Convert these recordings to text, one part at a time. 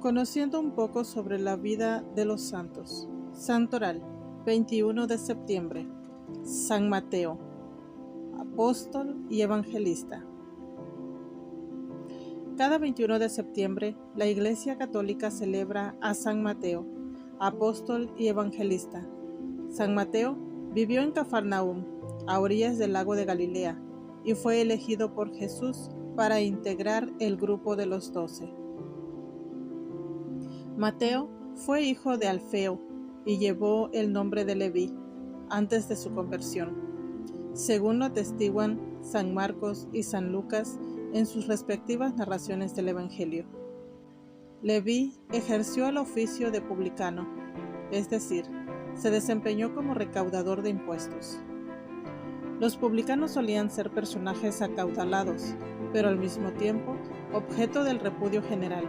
Conociendo un poco sobre la vida de los santos. Santoral, 21 de septiembre. San Mateo, apóstol y evangelista. Cada 21 de septiembre, la Iglesia Católica celebra a San Mateo, apóstol y evangelista. San Mateo vivió en Cafarnaúm, a orillas del lago de Galilea, y fue elegido por Jesús para integrar el grupo de los 12. Mateo fue hijo de Alfeo y llevó el nombre de Leví antes de su conversión, según lo atestiguan San Marcos y San Lucas en sus respectivas narraciones del Evangelio. Leví ejerció el oficio de publicano, es decir, se desempeñó como recaudador de impuestos. Los publicanos solían ser personajes acaudalados, pero al mismo tiempo objeto del repudio general.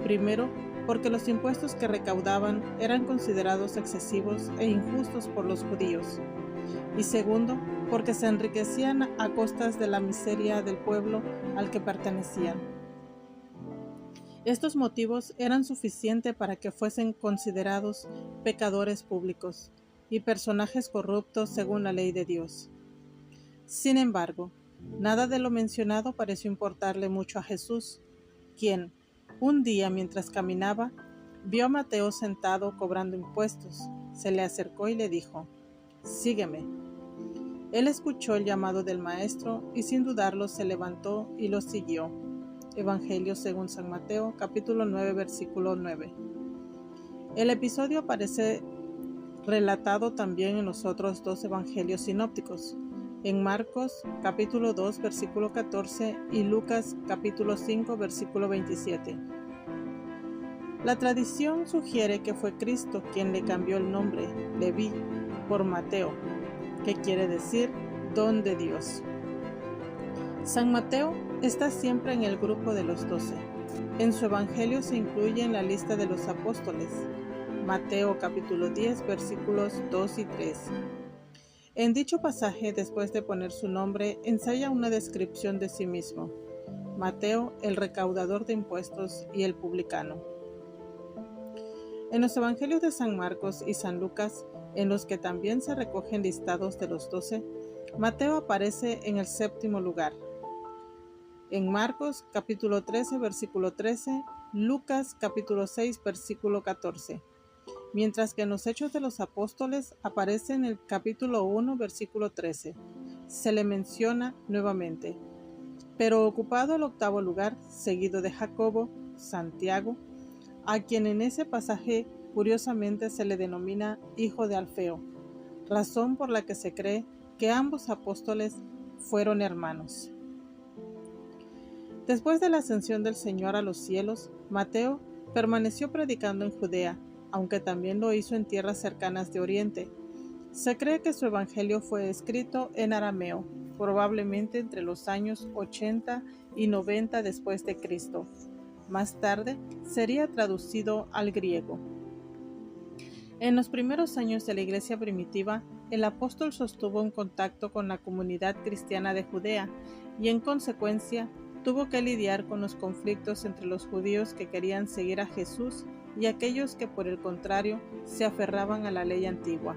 Primero, porque los impuestos que recaudaban eran considerados excesivos e injustos por los judíos, y segundo, porque se enriquecían a costas de la miseria del pueblo al que pertenecían. Estos motivos eran suficientes para que fuesen considerados pecadores públicos y personajes corruptos según la ley de Dios. Sin embargo, nada de lo mencionado pareció importarle mucho a Jesús, quien, un día mientras caminaba, vio a Mateo sentado cobrando impuestos. Se le acercó y le dijo: «Sígueme». Él escuchó el llamado del maestro y sin dudarlo se levantó y lo siguió. Evangelio según San Mateo, capítulo 9, versículo 9. El episodio aparece relatado también en los otros dos evangelios sinópticos, en Marcos, capítulo 2, versículo 14 y Lucas, capítulo 5, versículo 27. La tradición sugiere que fue Cristo quien le cambió el nombre, Leví, por Mateo, que quiere decir don de Dios. San Mateo está siempre en el grupo de los 12. En su evangelio se incluye en la lista de los apóstoles, Mateo capítulo 10, versículos 2 y 3. En dicho pasaje, después de poner su nombre, ensaya una descripción de sí mismo: Mateo, el recaudador de impuestos y el publicano. En los evangelios de San Marcos y San Lucas, en los que también se recogen listados de los 12, Mateo aparece en el 7º lugar. En Marcos capítulo 13, versículo 13, Lucas capítulo 6, versículo 14. Mientras que en los Hechos de los Apóstoles aparece en el capítulo 1, versículo 13. Se le menciona nuevamente, pero ocupado el 8º lugar, seguido de Jacobo, Santiago, a quien en ese pasaje curiosamente se le denomina hijo de Alfeo, razón por la que se cree que ambos apóstoles fueron hermanos. Después de la ascensión del Señor a los cielos, Mateo permaneció predicando en Judea, aunque también lo hizo en tierras cercanas de Oriente. Se cree que su evangelio fue escrito en arameo, probablemente entre los años 80 y 90 después de Cristo. Más tarde sería traducido al griego. En los primeros años de la iglesia primitiva, el apóstol sostuvo un contacto con la comunidad cristiana de Judea y en consecuencia tuvo que lidiar con los conflictos entre los judíos que querían seguir a Jesús y aquellos que por el contrario se aferraban a la ley antigua.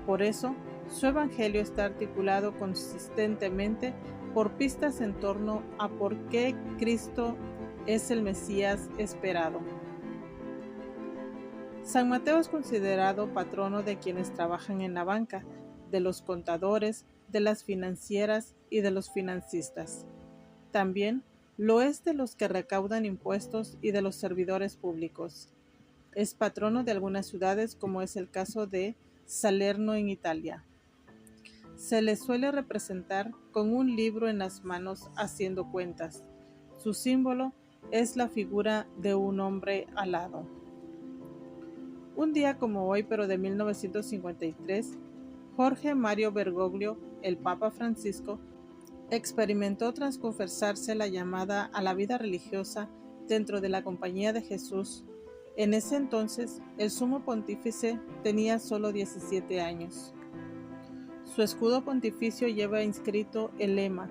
Por eso, su evangelio está articulado consistentemente por pistas en torno a por qué Cristo es el Mesías esperado. San Mateo es considerado patrono de quienes trabajan en la banca, de los contadores, de las financieras y de los financistas. También lo es de los que recaudan impuestos y de los servidores públicos. Es patrono de algunas ciudades, como es el caso de Salerno en Italia. Se le suele representar con un libro en las manos haciendo cuentas. Su símbolo es la figura de un hombre alado. Un día como hoy, pero de 1953, Jorge Mario Bergoglio, el Papa Francisco, experimentó tras confesarse la llamada a la vida religiosa dentro de la Compañía de Jesús. En ese entonces, el sumo pontífice tenía solo 17 años. Su escudo pontificio lleva inscrito el lema: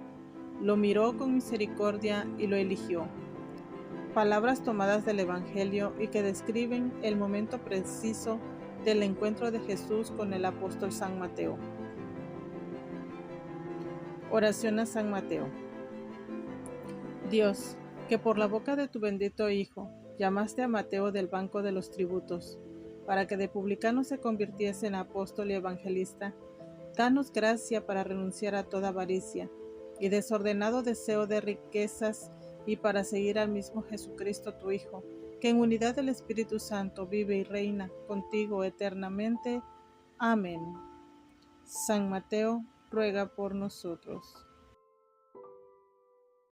lo miró con misericordia y lo eligió. palabras tomadas del Evangelio y que describen el momento preciso del encuentro de Jesús con el apóstol San Mateo. Oración a San Mateo. Dios, que por la boca de tu bendito Hijo llamaste a Mateo del banco de los tributos, para que de publicano se convirtiese en apóstol y evangelista, danos gracia para renunciar a toda avaricia y desordenado deseo de riquezas, y para seguir al mismo Jesucristo tu Hijo, que en unidad del Espíritu Santo vive y reina contigo eternamente. Amén. San Mateo, ruega por nosotros.